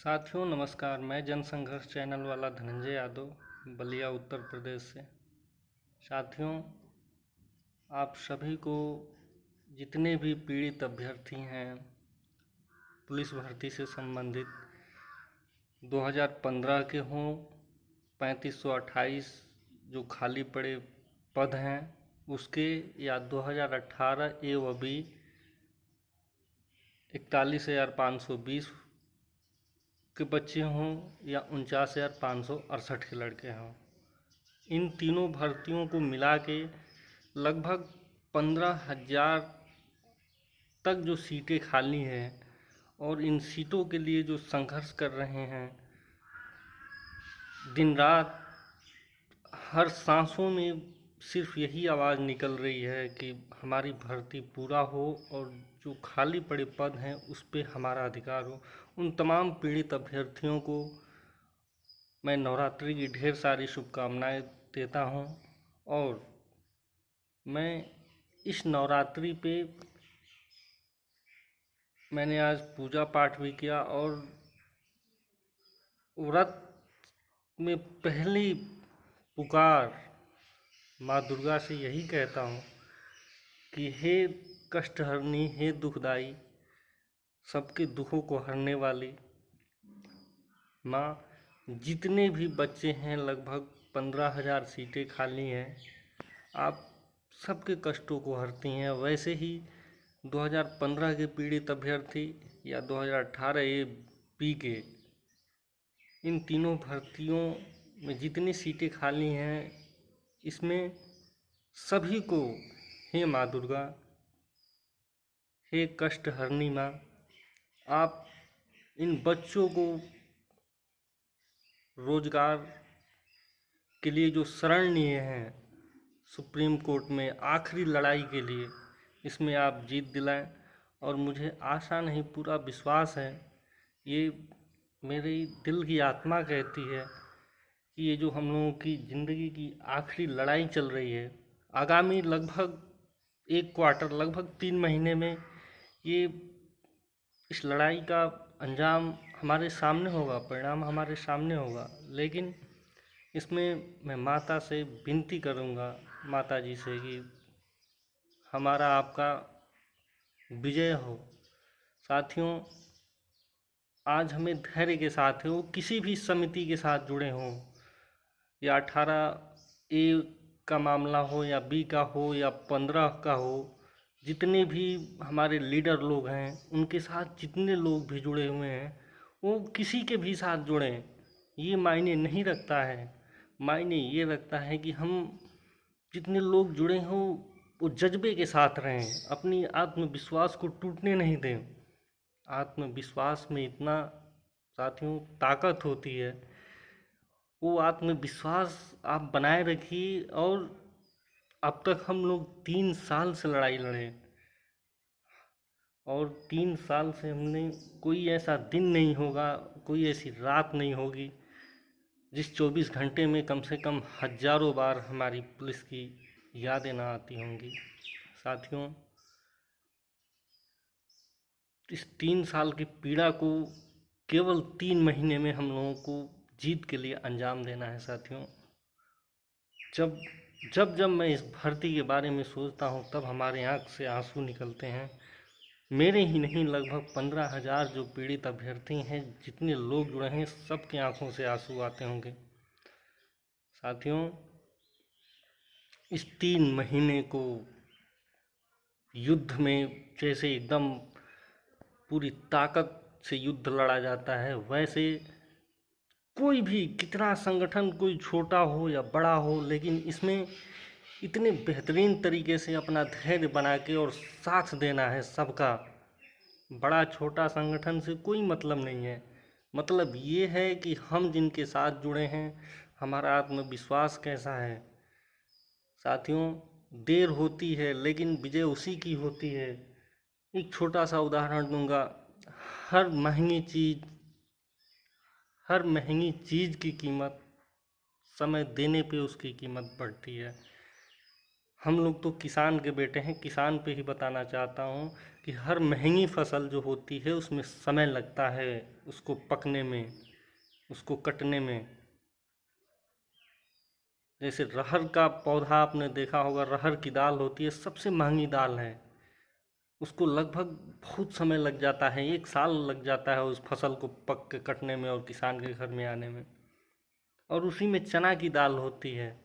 साथियों नमस्कार। मैं जनसंघर्ष चैनल वाला धनंजय यादव बलिया उत्तर प्रदेश से। साथियों, आप सभी को, जितने भी पीड़ित अभ्यर्थी हैं पुलिस भर्ती से संबंधित, 2015 के हों 3528 जो खाली पड़े पद हैं उसके, या 2018 ए व बी 41,520 के बच्चे हों या 49,568 के लड़के हों, इन तीनों भर्तियों को मिला के लगभग 15,000 तक जो सीटें खाली हैं और इन सीटों के लिए जो संघर्ष कर रहे हैं दिन रात, हर सांसों में सिर्फ यही आवाज़ निकल रही है कि हमारी भर्ती पूरा हो और जो खाली पड़े पद हैं उस पे हमारा अधिकार हो। उन तमाम पीड़ित अभ्यर्थियों को मैं नवरात्रि की ढेर सारी शुभकामनाएं देता हूं और मैं इस नवरात्रि पे मैंने आज पूजा पाठ भी किया और व्रत में पहली पुकार माँ दुर्गा से यही कहता हूँ कि हे कष्टहरणी, हे दुखदाई, सबके दुखों को हरने वाली माँ, जितने भी बच्चे हैं लगभग 15,000 सीटें खाली हैं, आप सबके कष्टों को हरती हैं। वैसे ही 2015 के पीड़ित अभ्यर्थी या 2018 ए बी के इन तीनों भर्तियों में जितनी सीटें खाली हैं इसमें सभी को हे माँ दुर्गा, हे कष्टहरणी माँ, आप इन बच्चों को रोजगार के लिए जो शरण लिए हैं सुप्रीम कोर्ट में आखिरी लड़ाई के लिए, इसमें आप जीत दिलाएं। और मुझे आशा नहीं, पूरा विश्वास है, ये मेरी दिल की आत्मा कहती है कि ये जो हम लोगों की ज़िंदगी की आखिरी लड़ाई चल रही है, आगामी लगभग एक क्वार्टर, लगभग 3 महीने में ये इस लड़ाई का अंजाम हमारे सामने होगा, परिणाम हमारे सामने होगा। लेकिन इसमें मैं माता से विनती करूंगा, माता जी से, कि हमारा आपका विजय हो। साथियों, आज हमें धैर्य के साथ है, वो किसी भी समिति के साथ जुड़े हों, या 18 ए का मामला हो या बी का हो या 15 का हो, जितने भी हमारे लीडर लोग हैं उनके साथ जितने लोग भी जुड़े हुए हैं वो किसी के भी साथ जुड़ें, ये मायने नहीं रखता है। मायने ये रखता है कि हम जितने लोग जुड़े हों वो जज्बे के साथ रहें, अपनी आत्मविश्वास को टूटने नहीं दें। आत्मविश्वास में इतना साथियों ताकत होती है, वो आत्मविश्वास आप बनाए रखिए। और अब तक हम लोग 3 साल से लड़ाई लड़े और 3 साल से हमने, कोई ऐसा दिन नहीं होगा, कोई ऐसी रात नहीं होगी जिस 24 घंटे में कम से कम हजारों बार हमारी पुलिस की यादें ना आती होंगी। साथियों, इस 3 साल की पीड़ा को केवल 3 महीने में हम लोगों को जीत के लिए अंजाम देना है। साथियों, जब जब जब मैं इस भर्ती के बारे में सोचता हूँ तब हमारे आँख से आंसू निकलते हैं। मेरे ही नहीं, लगभग 15,000 जो पीड़ित अभ्यर्थी हैं, जितने लोग जुड़े हैं, सबके आंखों से आंसू आते होंगे। साथियों, इस 3 महीने को युद्ध में जैसे एकदम पूरी ताकत से युद्ध लड़ा जाता है, वैसे कोई भी, कितना संगठन, कोई छोटा हो या बड़ा हो, लेकिन इसमें इतने बेहतरीन तरीके से अपना धैर्य बना के और साथ देना है सबका। बड़ा छोटा संगठन से कोई मतलब नहीं है, मतलब ये है कि हम जिनके साथ जुड़े हैं, हमारा आत्मविश्वास कैसा है। साथियों, देर होती है लेकिन विजय उसी की होती है। एक छोटा सा उदाहरण दूंगा, हर महंगी चीज़ हर महंगी चीज़ की कीमत समय देने पे उसकी कीमत बढ़ती है। हम लोग तो किसान के बेटे हैं, किसान पे ही बताना चाहता हूँ कि हर महंगी फसल जो होती है उसमें समय लगता है, उसको पकने में, उसको कटने में। जैसे रहर का पौधा आपने देखा होगा, रहर की दाल होती है, सबसे महंगी दाल है। उसको लगभग बहुत समय लग जाता है, 1 साल लग जाता है उस फसल को पक के कटने में और किसान के घर में आने में। और उसी में चना की दाल होती है,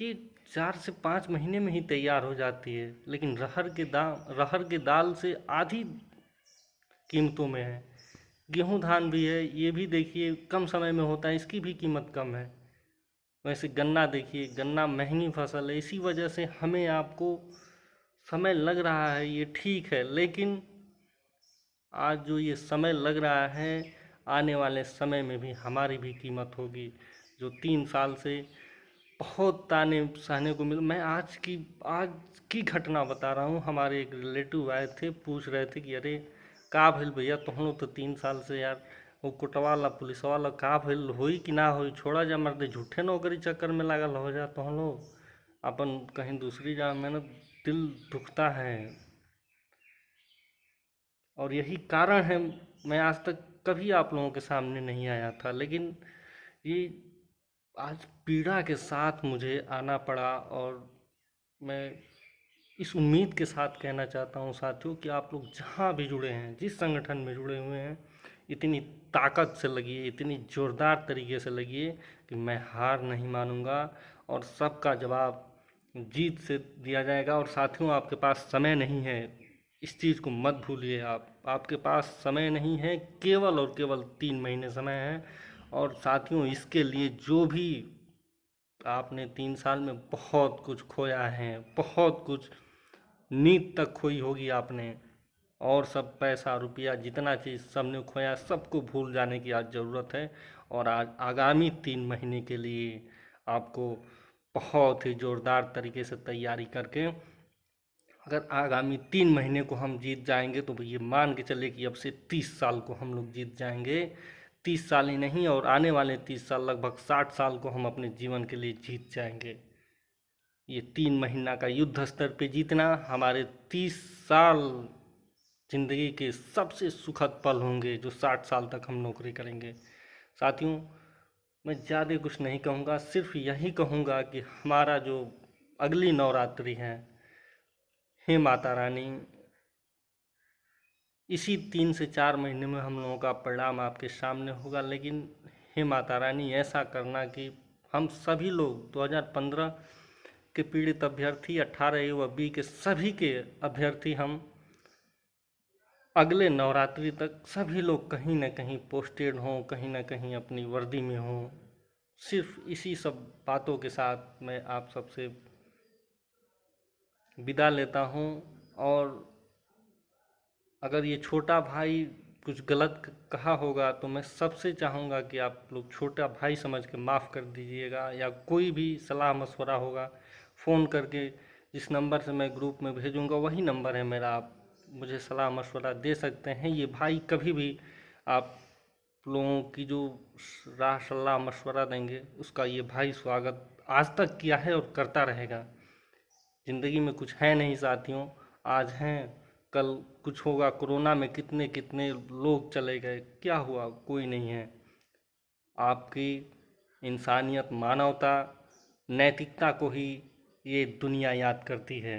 ये 4 से 5 महीने में ही तैयार हो जाती है। लेकिन रहर के दाल से आधी कीमतों में है। गेहूं धान भी है, ये भी देखिए कम समय में होता है, इसकी भी कीमत कम है। वैसे गन्ना देखिए, गन्ना महंगी फसल है, इसी वजह से हमें आपको समय लग रहा है, ये ठीक है। लेकिन आज जो ये समय लग रहा है, आने वाले समय में भी हमारी भी कीमत होगी। जो 3 साल से बहुत ताने सहने को मिल, मैं आज की घटना बता रहा हूँ। हमारे एक रिलेटिव आए थे, पूछ रहे थे कि अरे का भइल भैया, तुम लोग तो 3 साल से यार वो कोटवाला पुलिस वाला का भइल, होई कि ना होई, छोड़ा जा मर्दे, झूठे नौकरी चक्कर में लागल हो जा तुम लोग, अपन कहीं दूसरी जा मेहनत। दिल दुखता है। और यही कारण है मैं आज तक कभी आप लोगों के सामने नहीं आया था। लेकिन ये आज पीड़ा के साथ मुझे आना पड़ा। और मैं इस उम्मीद के साथ कहना चाहता हूँ साथियों कि आप लोग जहाँ भी जुड़े हैं, जिस संगठन में जुड़े हुए हैं, इतनी ताकत से लगिए, इतनी ज़ोरदार तरीके से लगिए कि मैं हार नहीं मानूंगा और सबका जवाब जीत से दिया जाएगा। और साथियों, आपके पास समय नहीं है, इस चीज़ को मत भूलिए। आपके पास समय नहीं है, केवल और केवल 3 महीने समय है। और साथियों, इसके लिए जो भी आपने 3 साल में बहुत कुछ खोया है, बहुत कुछ नींद तक खोई होगी आपने, और सब पैसा रुपया जितना चीज़ सबने खोया, सबको भूल जाने की आज ज़रूरत है। और आज आगामी 3 महीने के लिए आपको बहुत ही ज़ोरदार तरीके से तैयारी करके, अगर आगामी 3 महीने को हम जीत जाएंगे तो ये मान के चले कि अब से 30 साल को हम लोग जीत जाएंगे। 30 साल ही नहीं, और आने वाले 30 साल, लगभग 60 साल को हम अपने जीवन के लिए जीत जाएंगे। ये 3 महीना का युद्ध स्तर पे जीतना हमारे 30 साल जिंदगी के सबसे सुखद पल होंगे, जो 60 साल तक हम नौकरी करेंगे। साथियों, मैं ज़्यादा कुछ नहीं कहूँगा, सिर्फ यही कहूँगा कि हमारा जो अगली नवरात्रि है, हे माता रानी, इसी 3 से 4 महीने में हम लोगों का परिणाम आपके सामने होगा। लेकिन हे माता रानी, ऐसा करना कि हम सभी लोग 2015 के पीड़ित अभ्यर्थी, 18A व B के सभी के अभ्यर्थी, हम अगले नवरात्रि तक सभी लोग कहीं ना कहीं पोस्टेड हों, कहीं ना कहीं अपनी वर्दी में हों। सिर्फ इसी सब बातों के साथ मैं आप सबसे विदा लेता हूँ। और अगर ये छोटा भाई कुछ गलत कहा होगा तो मैं सबसे चाहूँगा कि आप लोग छोटा भाई समझ के माफ़ कर दीजिएगा। या कोई भी सलाह मशवरा होगा, फ़ोन करके जिस नंबर से मैं ग्रुप में भेजूँगा वही नंबर है मेरा, आप मुझे सलाह मशवरा दे सकते हैं। ये भाई कभी भी आप लोगों की जो राह सलाह मशवरा देंगे, उसका ये भाई स्वागत आज तक किया है और करता रहेगा। ज़िंदगी में कुछ है नहीं साथियों, आज हैं कल कुछ होगा। कोरोना में कितने कितने लोग चले गए, क्या हुआ? कोई नहीं है। आपकी इंसानियत, मानवता, नैतिकता को ही ये दुनिया याद करती है।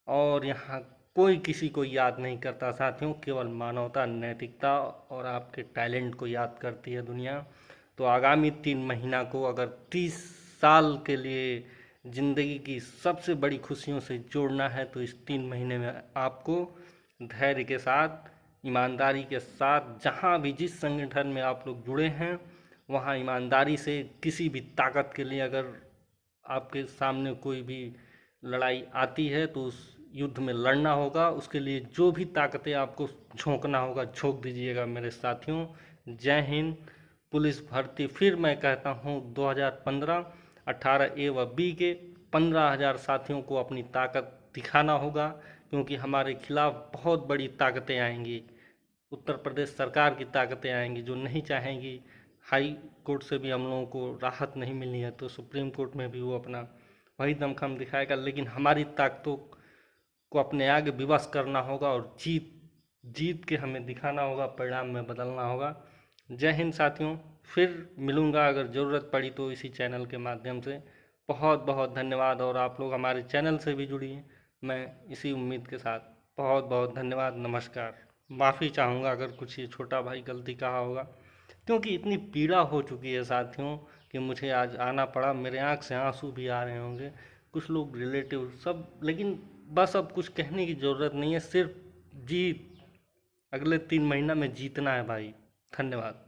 और यहाँ कोई किसी को याद नहीं करता साथियों, केवल मानवता, नैतिकता और आपके टैलेंट को याद करती है दुनिया। तो आगामी 3 महीना को अगर 30 साल के लिए ज़िंदगी की सबसे बड़ी खुशियों से जोड़ना है तो इस 3 महीने में आपको धैर्य के साथ, ईमानदारी के साथ, जहाँ भी जिस संगठन में आप लोग जुड़े हैं वहाँ ईमानदारी से, किसी भी ताकत के लिए अगर आपके सामने कोई भी लड़ाई आती है तो उस युद्ध में लड़ना होगा। उसके लिए जो भी ताकतें आपको झोंकना होगा, झोंक दीजिएगा मेरे साथियों। जय हिंद। पुलिस भर्ती फिर मैं कहता हूँ 2015 18A व B के 15,000 साथियों को अपनी ताकत दिखाना होगा, क्योंकि हमारे खिलाफ बहुत बड़ी ताकतें आएंगी। उत्तर प्रदेश सरकार की ताकतें आएंगी जो नहीं चाहेंगी। हाई कोर्ट से भी हम लोगों को राहत नहीं मिलनी है तो सुप्रीम कोर्ट में भी वो अपना वही दमखम दिखाएगा, लेकिन हमारी ताकतों को अपने आगे विवश करना होगा और जीत जीत के हमें दिखाना होगा, परिणाम में बदलना होगा। जय हिंद साथियों, फिर मिलूँगा अगर ज़रूरत पड़ी तो इसी चैनल के माध्यम से। बहुत बहुत धन्यवाद, और आप लोग हमारे चैनल से भी जुड़िए, मैं इसी उम्मीद के साथ। बहुत बहुत धन्यवाद, नमस्कार। माफ़ी चाहूँगा अगर कुछ ये छोटा भाई गलती कहा होगा, क्योंकि इतनी पीड़ा हो चुकी है साथियों कि मुझे आज आना पड़ा। मेरे आँख से आंसू भी आ रहे होंगे, कुछ लोग रिलेटिव सब, लेकिन बस अब कुछ कहने की ज़रूरत नहीं है, सिर्फ जीत, अगले 3 महीना में जीतना है भाई। धन्यवाद।